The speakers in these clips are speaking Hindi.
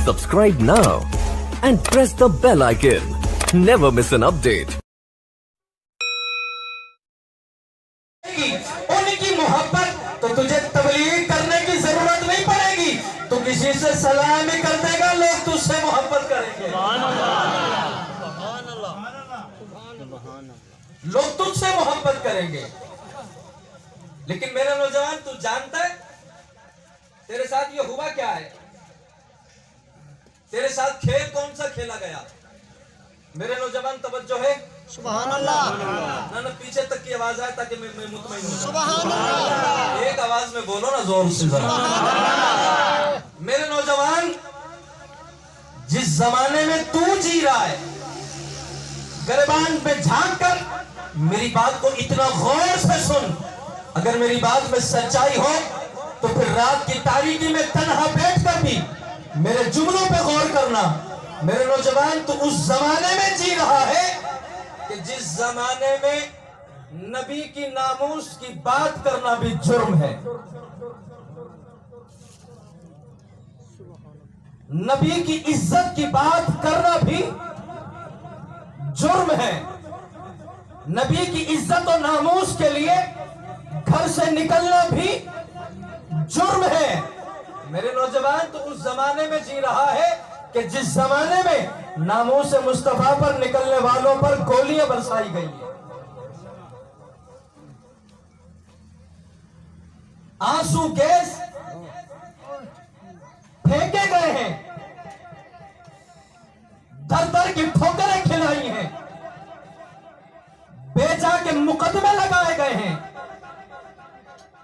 Subscribe now and press the bell icon. Never miss an update. उनकी मोहब्बत तो तुझे तबलीग करने की जरूरत नहीं पड़ेगी। तू किसी से सलाम ही कर देगा, लोग तुझसे मोहब्बत करेंगे। लोग तुझसे मोहब्बत करेंगे। लेकिन मेरा नौजवान, तू जानता है तेरे साथ ये हुआ क्या है? तेरे साथ खेल कौन सा खेला गया? मेरे नौजवान तवज्जो है। सुभान अल्लाह। ना पीछे तक की आवाज आए ताकि मैं मुतमईन हो जाऊं। सुभान अल्लाह। एक आवाज में बोलो ना, जोर से जरा। मेरे नौजवान, जिस जमाने में तू जी रहा है, गर्बान पे झांक कर मेरी बात को इतना गौर से सुन। अगर मेरी बात में सच्चाई हो तो फिर रात की तारीकी में तन्हा बैठकर भी मेरे जुमलों पे गौर करना। मेरे नौजवान, तू उस जमाने में जी रहा है कि जिस जमाने में नबी की नामूस की बात करना भी जुर्म है। नबी की इज्जत की बात करना भी जुर्म है। नबी की इज्जत और नामूस के लिए घर से निकलना भी जुर्म है। मेरे नौजवान, तो उस जमाने में जी रहा है कि जिस जमाने में नामूस मुस्तफा पर निकलने वालों पर गोलियां बरसाई गई है, आंसू गैस फेंके गए हैं, दर दर की ठोकरें खिलाई हैं, बेजा के मुकदमे लगाए गए हैं।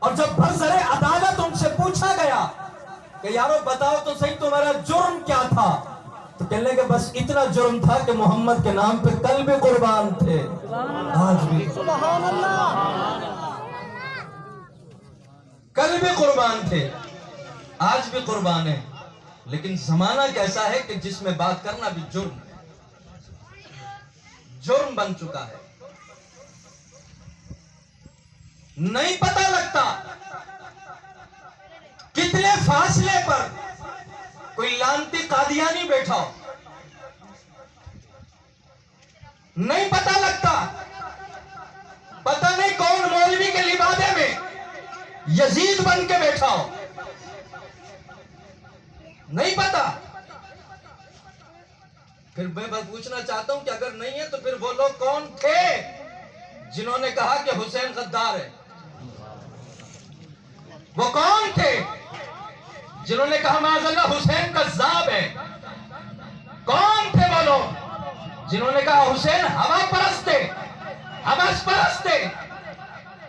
और जब बरसरे अदालत उनसे पूछा गया कि यारो बताओ तो सही तुम्हारा जुर्म क्या था, तो कहने के बस इतना जुर्म था कि मोहम्मद के नाम पे कल भी कुर्बान थे, आज भी कल भी कुर्बान थे, आज भी कुर्बान है। लेकिन जमाना कैसा है कि जिसमें बात करना भी जुर्म बन चुका है। नहीं पता लगता कितने फासले पर कोई लानती कादियानी बैठा हो, नहीं पता लगता। पता नहीं कौन मौलवी के लिबादे में यजीद बन के बैठा हो, नहीं पता। फिर मैं बस पूछना चाहता हूं कि अगर नहीं है तो फिर वो लोग कौन थे जिन्होंने कहा कि हुसैन गद्दार है? वो कौन थे जिन्होंने कहा माज़अल्लाह हुसैन कज़्ज़ाब है? कौन थे वो लोग जिन्होंने कहा हुसैन हवा परस्त है, हवस परस्त है?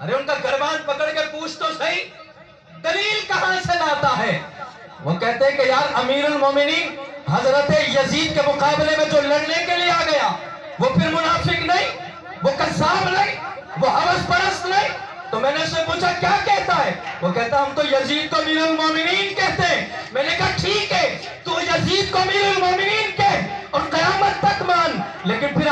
अरे उनका गर्बान पकड़ के पूछ तो सही, दलील कहां से लाता है? वो कहते हैं कि यार अमीरुल मोमिनीन हजरत यजीद के मुकाबले में जो लड़ने के लिए आ गया, वो फिर मुनाफिक नहीं, वो कज़्ज़ाब नहीं, वो हवस परस्त नहीं। तो मैंने उससे पूछा क्या कहता है? वो कहता हम तो यजीद को अमीरुल मोमिनीन कहते हैं। मैंने कहा ठीक है, तू यजीद को अमीरुल मोमिनीन कह और क़यामत तक मान, लेकिन फिर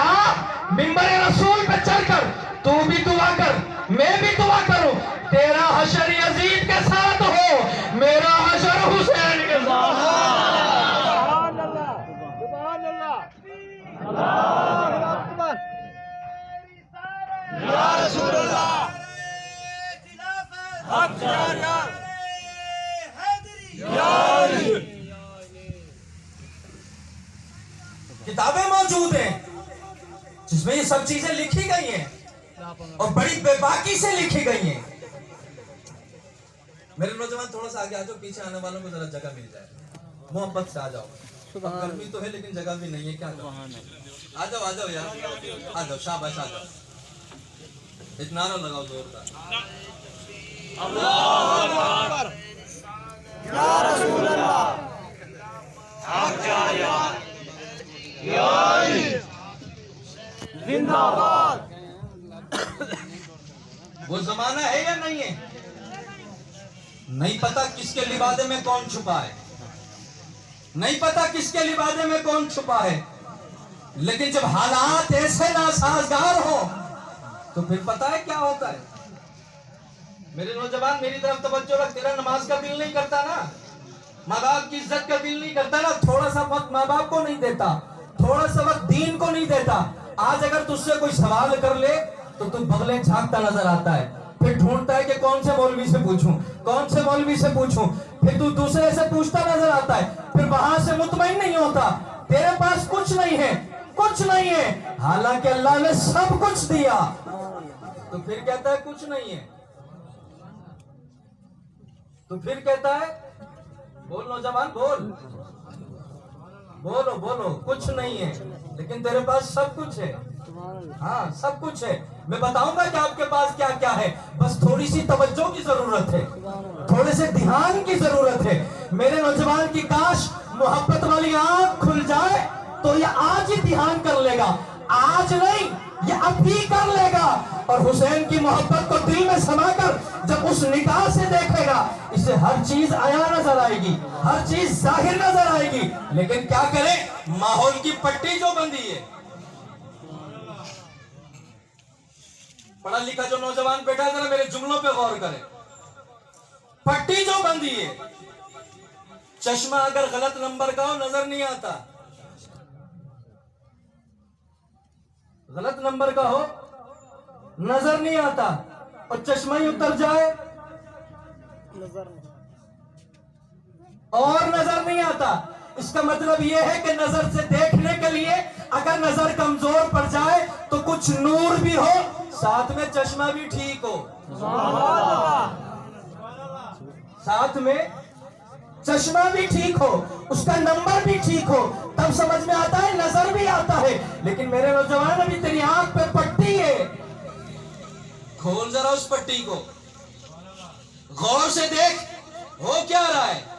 मिंबर रसूल पे चढ़कर तू भी दुआ कर, मैं भी दुआ करूं, तेरा हशर यजीद के साथ हो, मेरा हशर हुसैन के साथ। किताबें मौजूद हैं जिसमें ये सब चीजें लिखी गई हैं और बड़ी बेबाकी से लिखी गई हैं। मेरे नौजवान, थोड़ा सा आगे आ जाओ, पीछे आने वालों को जरा जगह मिल जाए, मोहब्बत से आ जाओ। गर्मी तो है लेकिन जगह भी नहीं है, क्या करो? आ जाओ यार, आ जाओ, शाबाश आ जाओ। एक नारा लगाओ जोरदार, अल्लाहु अकबर, या रसूल अल्लाह, जिंदाबाद। वो जमाना है या नहीं है? नहीं पता किसके लिबादे में कौन छुपा है, नहीं पता किसके लिबादे में कौन छुपा है। लेकिन जब हालात ऐसे नासाजगार हो तो फिर पता है क्या होता है। मेरे नौजवान, मेरी तरफ तवज्जो रख। तेरा नमाज का दिल नहीं करता ना, माँ बाप की इज्जत का दिल नहीं करता ना, थोड़ा सा वक्त माँ बाप को नहीं देता, थोड़ा सा वक्त दीन को नहीं देता। आज अगर तुझसे कोई सवाल कर ले तो तू बगले झांकता नजर आता है, फिर ढूंढता है कि कौन से मौलवी से पूछूं, कौन से मौलवी से पूछूं, फिर तू दूसरे से पूछता नजर आता है, फिर वहां से मुतमईन नहीं होता। तेरे पास कुछ नहीं है, कुछ नहीं है, हालांकि अल्लाह ने सब कुछ दिया, तो फिर कहता है कुछ नहीं है। तो फिर कहता है, बोल नौजवान बोल, बोलो बोलो, कुछ नहीं है, लेकिन तेरे पास सब कुछ है। हाँ सब कुछ है। मैं बताऊंगा कि आपके पास क्या क्या है, बस थोड़ी सी तवज्जो की जरूरत है, थोड़े से ध्यान की जरूरत है। मेरे नौजवान की काश मोहब्बत वाली आंख खुल जाए तो ये आज ही ध्यान कर लेगा, आज नहीं ये अब भी कर लेगा। और हुसैन की मोहब्बत को दिल में समाकर जब उस निगाह से देखेगा, इसे हर चीज आया नजर आएगी, हर चीज जाहिर नजर आएगी। लेकिन क्या करे, माहौल की पट्टी जो बंधी है। पढ़ा लिखा जो नौजवान बैठा है, जरा मेरे जुमलों पे गौर करे। पट्टी जो बंधी है, चश्मा अगर गलत नंबर का हो नजर नहीं आता, गलत नंबर का हो नजर नहीं आता, और चश्मा ही उतर जाए और नजर नहीं आता। इसका मतलब यह है कि नजर से देखने के लिए अगर नजर कमजोर पड़ जाए तो कुछ नूर भी हो, साथ में चश्मा भी ठीक हो, साथ में चश्मा भी ठीक हो, उसका नंबर भी ठीक हो, तब समझ में आता है, नजर भी आता है। लेकिन मेरे नौजवान, अभी तेरी आंख पे पट्टी है, खोल जरा उस पट्टी को, गौर से देख हो क्या रहा है।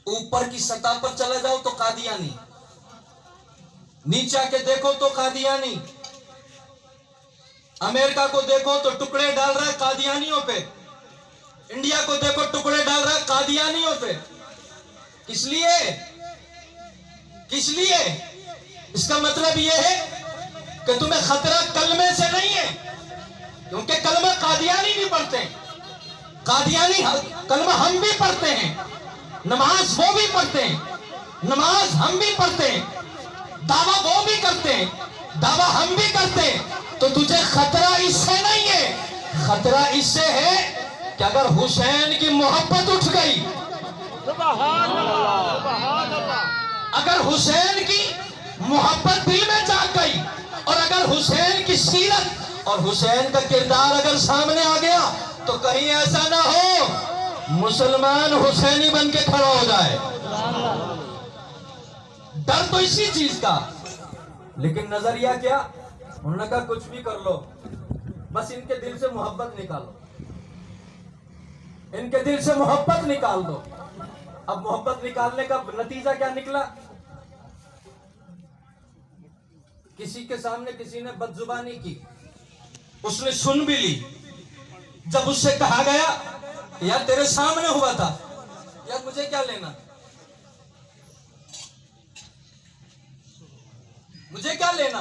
ऊपर की सतह पर चले जाओ तो कादियानी, नीचे आके देखो तो कादियानी, अमेरिका को देखो तो टुकड़े डाल रहा है कादियानियों पे, इंडिया को देखो टुकड़े डाल रहा है कादियानियों पे। किस लिए, किस लिए? इसका मतलब यह है कि तुम्हें खतरा कलमे से नहीं है, क्योंकि कलमा कादियानी भी पढ़ते हैं, कादियानी कलमा हम भी पढ़ते हैं, नमाज वो भी पढ़ते हैं, नमाज हम भी पढ़ते हैं, दावा वो भी करते हैं, दावा हम भी करते हैं। तो तुझे खतरा इससे नहीं है, खतरा इससे है कि अगर हुसैन की मोहब्बत उठ गई, अगर हुसैन की मोहब्बत दिल में जाग गई, और अगर हुसैन की सीरत और हुसैन का किरदार अगर सामने आ गया, तो कहीं ऐसा ना हो मुसलमान हुसैनी बन के खड़ा हो जाए। डर तो इसी चीज का, लेकिन नजरिया क्या? उन्होंने कहा कुछ भी कर लो, बस इनके दिल से मोहब्बत निकालो, इनके दिल से मोहब्बत निकाल दो। अब मोहब्बत निकालने का नतीजा क्या निकला? किसी के सामने किसी ने बदजुबानी की, उसने सुन भी ली। जब उससे कहा गया यार तेरे सामने हुआ था, यार मुझे क्या लेना, मुझे क्या लेना,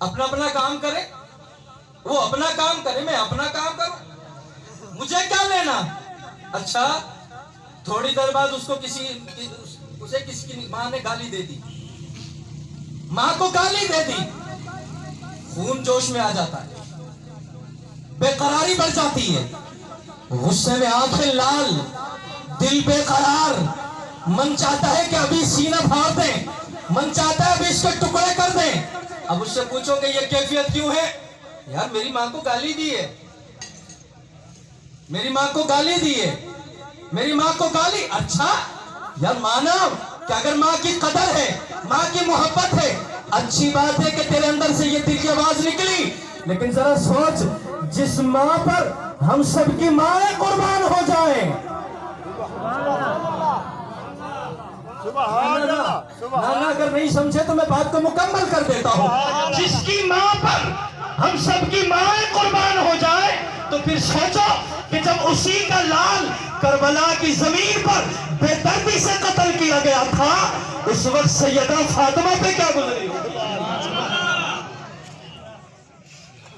अपना अपना काम करे, वो अपना काम करे, मैं अपना काम करूं, मुझे क्या लेना। अच्छा, थोड़ी देर बाद उसको उसे किसकी मां ने गाली दे दी, मां को गाली दे दी, खून जोश में आ जाता है, बेकरारी बढ़ जाती है, गुस्से में आंखें लाल, दिल बेकरार, मन चाहता है कि अभी सीना फाड़ दें, मन चाहता है अभी इसके टुकड़े कर दें। अब उससे पूछो कि ये कैफियत क्यों है? यार मेरी मां को गाली दी है, मेरी मां को गाली दी है, मेरी मां को गाली। अच्छा यार माना कि अगर मां की कदर है, मां की मोहब्बत है, अच्छी बात है कि तेरे अंदर से ये दिल की आवाज निकली, लेकिन जरा सोच, जिस मां पर हम सबकी माएं कुर्बान हो जाएं, नाना अगर नहीं समझे तो मैं बात को मुकम्मल कर देता हूं। जिसकी मां पर हम सबकी माएं कुर्बान हो जाए, तो फिर सोचो कि जब उसी का लाल करबला की जमीन पर बेदर्दी से कत्ल किया गया था, उस वक्त सैयदा फातिमा पे क्या गुजरी।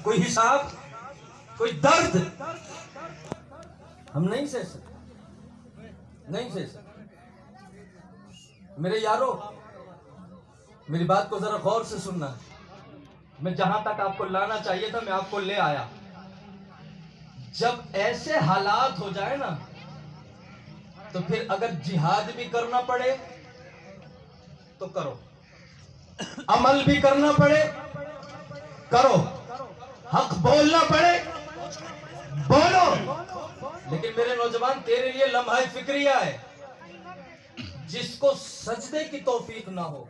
कोई हिसाब, कोई दर्द हम नहीं सह सकते। नहीं दे सकते। मेरे यारों, मेरी बात को जरा गौर से सुनना। मैं जहां तक आपको लाना चाहिए था मैं आपको ले आया। जब ऐसे हालात हो जाए ना, तो फिर अगर जिहाद भी करना पड़े तो करो, अमल भी करना पड़े करो, हक बोलना पड़े बोलो। लेकिन मेरे नौजवान, तेरे लिए लम्हा फिक्रिया है, जिसको सजदे की तौफीक ना हो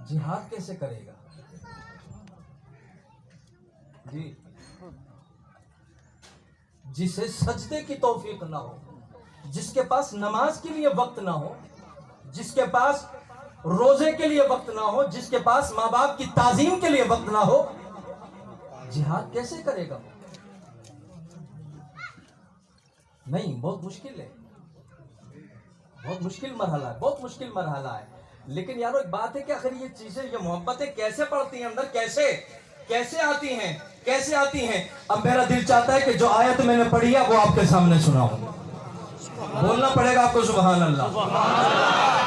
जिहाद कैसे करेगा जी? जिसे सजदे की तौफीक ना हो, जिसके पास नमाज के लिए वक्त ना हो, जिसके पास रोजे के लिए वक्त ना हो, जिसके पास माँ बाप की ताजीम के लिए वक्त ना हो, जिहाद कैसे करेगा? नहीं, बहुत मुश्किल है, बहुत मुश्किल मरहला है, बहुत मुश्किल मरहला है। लेकिन यारो एक बात है कि आखिर ये चीजें, ये मोहब्बतें कैसे पड़ती हैं अंदर, कैसे कैसे आती हैं, कैसे आती हैं? अब मेरा दिल चाहता है कि जो आयत मैंने पढ़ी है वो आपके सामने सुनाऊं। बोलना पड़ेगा आपको सुभान अल्लाह।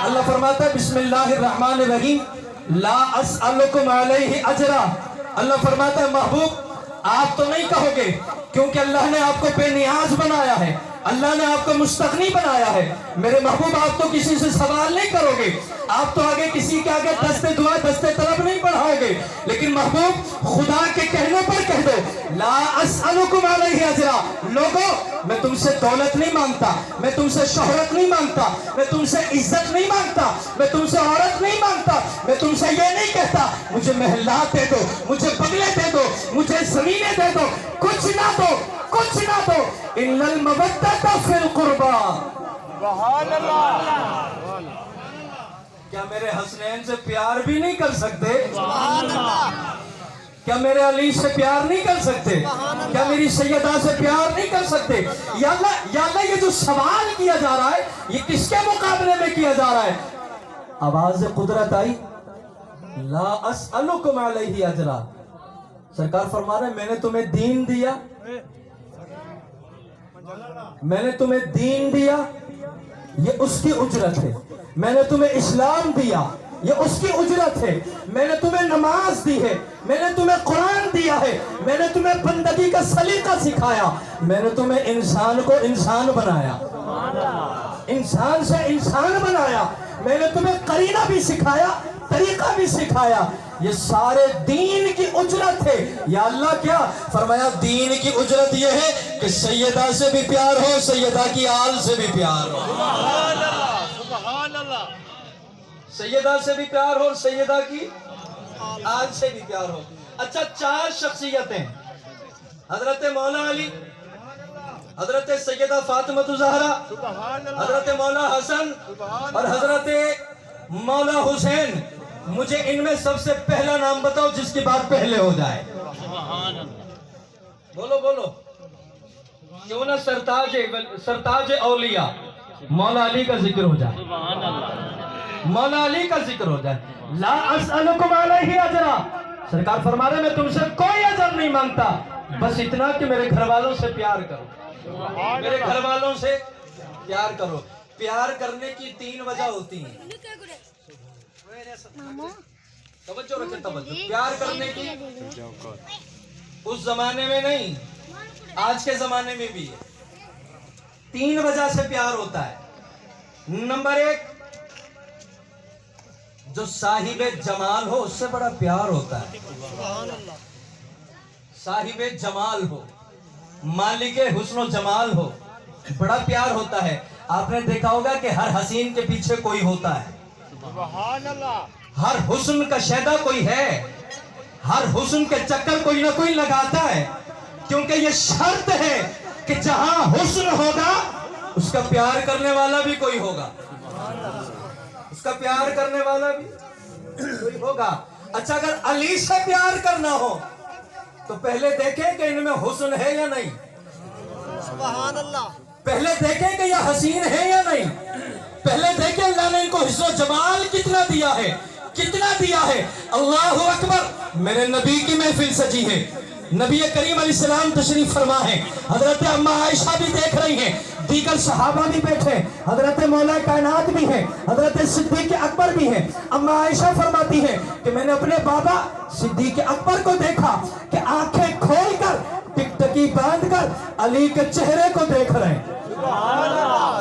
अल्लाह फरमाता है बिस्मिल्लाहिर्रहमानिर्रहीम, ला अस्अलुकुम अलैहि अजरा। अल्लाह फरमाता है महबूब, आप तो नहीं कहोगे, क्योंकि अल्लाह ने आपको बेनियाज बनाया है, अल्लाह ने आपको मुस्तगनी बनाया है। मेरे महबूब, आप तो किसी से सवाल नहीं करोगे, आप तो आगे किसी के आगे दस्ते दुआ दस्ते तलब नहीं बढ़ाओगे। लेकिन महबूब, खुदा के कहने पर कह दो, ला अस्अलुकुम अलैहि अजरा। लोगों, मैं तुमसे दौलत नहीं मांगता, मैं तुमसे शोहरत नहीं मांगता, मैं तुमसे इज्जत नहीं मांगता, मैं तुमसे औरत नहीं मांगता, मैं तुमसे ये नहीं कहता मुझे महलात दे दो, मुझे बंगले दे दो, मुझे जमीनें दे दो, कुछ ना दो, कुछ ना दो। इन्नल मवद्दत फिल कुर्बा। सुभान अल्लाह। क्या मेरे हसनैन से प्यार भी नहीं कर सकते? सुभान अल्लाह। क्या मेरे अली से प्यार नहीं कर सकते? क्या मेरी सैयदा से प्यार नहीं कर सकते? या अल्लाह, ये जो सवाल किया जा रहा है ये किसके मुकाबले में किया जा रहा है? आवाज कुदरत आई, ला अस्अलुकुम अलैहि अजरा। सरकार फरमा रहे, मैंने तुम्हें दीन दिया, मैंने तुम्हें दीन दिया, ये उसकी उजरत है। मैंने तुम्हें इस्लाम दिया, ये उसकी उजरत है। मैंने तुम्हें नमाज दी है, मैंने तुम्हें कुरान दिया है, मैंने तुम्हें बंदगी का सलीका सिखाया, मैंने तुम्हें इंसान को इंसान बनाया, इंसान से इंसान बनाया, मैंने तुम्हें करीना भी सिखाया, तरीका भी सिखाया। ये सारे दीन की उजरत है। या अल्लाह, क्या फरमाया? दीन की उजरत ये है कि सैयदा से भी प्यार हो, सैयदा की आल से भी प्यार हो, सुभान अल्लाह। सैयदा से भी प्यार हो, सैयदा की आल से भी प्यार हो। अच्छा, चार शख्सियतें, हजरत मौला अली, हजरत सैयदा फातिमा ज़हरा, हजरत मौला हसन और हजरत मौला हुसैन। मुझे इनमें सबसे पहला नाम बताओ जिसकी बात पहले हो जाए। बोलो बोलो, क्यों ना सरताज औलिया मौला अली का जिक्र हो जाए, मौला अली का जिक्र हो जाए। ला अस्अलुकुम अलैहि अजरा। सरकार फरमा रहे, मैं तुमसे कोई अजर नहीं मांगता, बस इतना कि मेरे घर वालों से प्यार करो, मेरे घर वालों से प्यार करो। प्यार करने की तीन वजह होती है, तवज्जो रखें, तवज्जो। प्यार करने की उस जमाने में नहीं, आज के जमाने में भी है। तीन वजह से प्यार होता है। नंबर एक, जो साहिबे जमाल हो उससे बड़ा प्यार होता है। साहिबे जमाल हो, मालिके हुस्न जमाल हो, बड़ा प्यार होता है। आपने देखा होगा कि हर हसीन के पीछे कोई होता है, हर हुस्न का शैदा कोई है, हर हुस्न के चक्कर कोई ना कोई लगाता है, क्योंकि ये शर्त है कि जहां हुस्न होगा उसका प्यार करने वाला भी कोई होगा, उसका प्यार करने वाला भी कोई होगा। अच्छा, अगर अली से प्यार करना हो तो पहले देखें कि इनमें हुस्न है या नहीं, सुभान अल्लाह। पहले देखें कि यह हसीन है या नहीं, पहले देखें अल्लाह ने इनको हिस्सो जमाल कितना दिया है, कितना दिया है। अल्लाहु अकबर। मेरे नबी की महफिल सजी है, नबी करीम अलैहिस्सलाम तशरीफ फरमा है, हजरत अम्मा आयशा भी देख रही हैं, दीगर सहाबा भी बैठे, हजरत मौला कायनात भी हैं, हजरत सिद्दीक अकबर भी हैं। अम्मा आयशा फरमाती हैं कि मैंने अपने बाबा सिद्दीक अकबर को देखा कि आंखें खोलकर टिकटकी बांधकर अली के चेहरे को देख रहे हैं।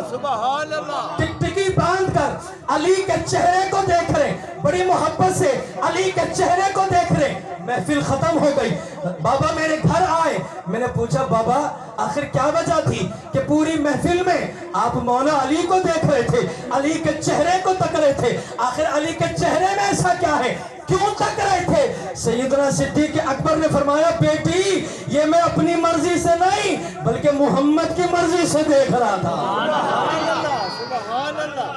सुभान अल्लाह। टिकटिकी बांधकर अली के चेहरे को देख रहे, बड़ी मोहब्बत से अली के चेहरे को देख रहे। महफिल खत्म हो गई, बाबा मेरे घर आए, मैंने पूछा बाबा आखिर क्या वजह थी कि पूरी महफिल में आप मौला अली को देख रहे थे, अली के चेहरे को तक रहे थे, आखिर अली के चेहरे में ऐसा क्या है, क्यों तक रहे थे? सैयदना सिद्दीक अकबर ने फरमाया बेटी ये मैं अपनी मर्जी से नहीं बल्कि मोहम्मद की मर्जी से देख रहा था। सुभान अल्लाह।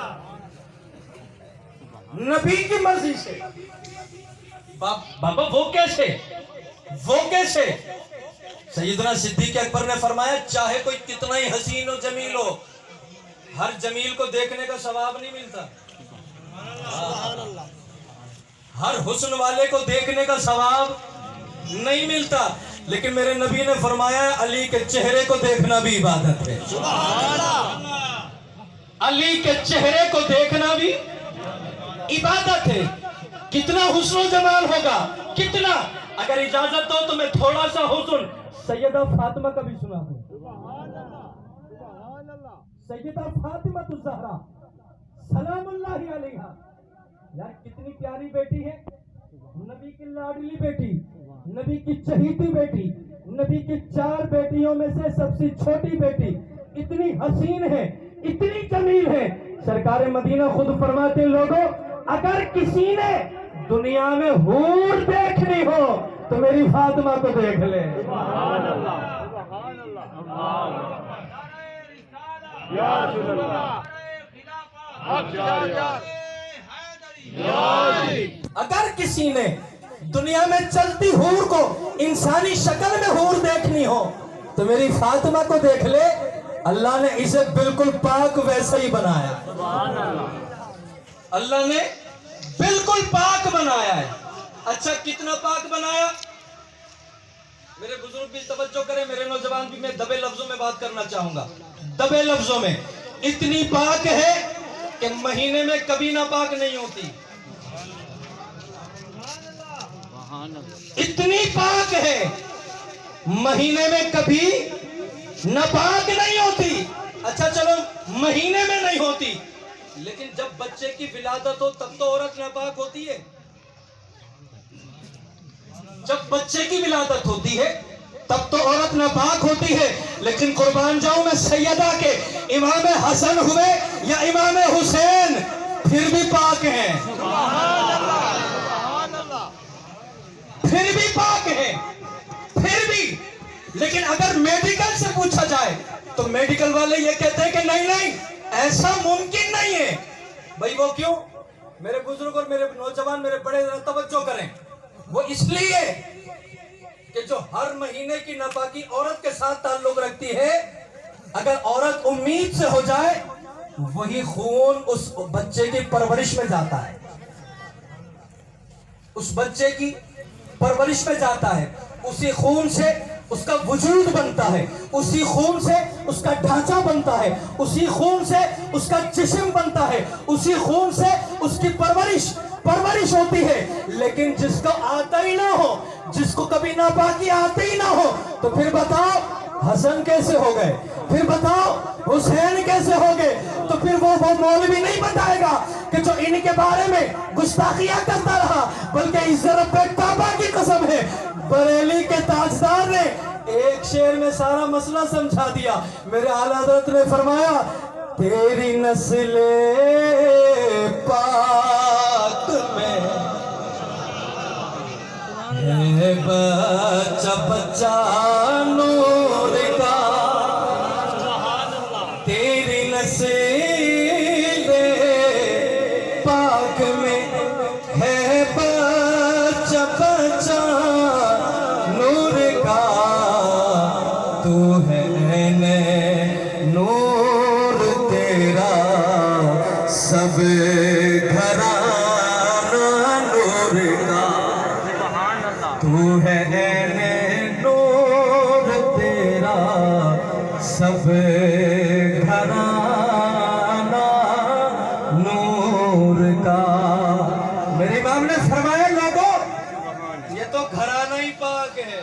नबी की मर्जी से। बाबा वो कैसे, वो कैसे? सैयदना सिद्दीक अकबर ने फरमाया चाहे कोई कितना ही हसीन और जमील हो, हर जमील को देखने का सवाब नहीं मिलता, हर हुस्न वाले को देखने का सवाब नहीं मिलता, लेकिन मेरे नबी ने फरमाया अली के चेहरे को देखना भी इबादत है। अली के चेहरे को देखना भी इबादत है। कितना हुस्न जमाल होगा, कितना। अगर इजाजत दो तो मैं थोड़ा सा हुस्न सैयदा फातिमा का भी सुना दूं। सैयदा फातिमा ज़हरा सलामुल्लाहि अलैहा, यार कितनी प्यारी बेटी है, नबी की लाडली बेटी, नबी की चहीती बेटी, नबी की 4 बेटियों में से सबसे छोटी बेटी, इतनी हसीन है, इतनी जमील है। सरकार मदीना खुद फरमाते लोगों अगर किसी ने दुनिया में हूर देखनी हो तो मेरी फातिमा को देख ले। अगर किसी ने दुनिया में चलती हूर को इंसानी शक्ल में हूर देखनी हो तो मेरी फातिमा को देख ले। अल्लाह ने इसे बिल्कुल पाक वैसे ही बनाया, अल्लाह ने बिल्कुल पाक बनाया है। अच्छा कितना पाक बनाया? मेरे बुजुर्ग भी तवज्जो करें, मेरे नौजवान भी, मैं दबे लफ्जों में बात करना चाहूंगा। दबे लफ्जों में इतनी पाक है कि महीने में कभी ना पाक नहीं होती, इतनी पाक है महीने में कभी नापाक नहीं होती। अच्छा चलो महीने में नहीं होती, लेकिन जब बच्चे की विलादत हो तब तो औरत नापाक होती है। जब बच्चे की विलादत होती है तब तो औरत नापाक होती है। लेकिन कुर्बान जाऊं मैं सैयदा के इमाम हसन हुए या इमाम हुसैन फिर भी पाक हैं, फिर भी पाक है, फिर भी। लेकिन अगर मेडिकल से पूछा जाए तो मेडिकल वाले ये कहते हैं कि नहीं नहीं ऐसा मुमकिन नहीं है। भाई वो क्यों? मेरे बुजुर्ग और मेरे नौजवान, मेरे बड़े तवज्जो करें, वो इसलिए कि जो हर महीने की नापाकी औरत के साथ ताल्लुक रखती है, अगर औरत उम्मीद से हो जाए वही खून उस बच्चे की परवरिश में जाता है, उस बच्चे की परवरिश में जाता है, उसी खून से उसका वजूद बनता है, उसी खून से उसका ढांचा बनता है, उसी खून से उसका जिस्म बनता है, उसी खून से उसकी परवरिश होती है। लेकिन जिसको आता ही ना हो, जिसको कभी नापाकी आते ही ना हो, तो फिर बताओ हसन कैसे हो गए, फिर बताओ हुसैन कैसे हो गए? तो फिर वो मौलवी नहीं बताएगा कि जो इनके बारे में गुस्ताखियां करता रहा, बल्कि इज्जत पे काबा की कसम है बरेली के ताजदार ने एक शेर में सारा मसला समझा दिया। मेरे आला हज़रत ने फरमाया तेरी नस्ले पाक में है बच्चा बच्चा नूर का, तेरी नस्ले पाक में है बच्चा बच्चा नूर का, तू है नूर तेरा सब घराना नूर का, तू है मेरे इमाम ने फरमाया लोगों, ये तो घराना ही पाक है।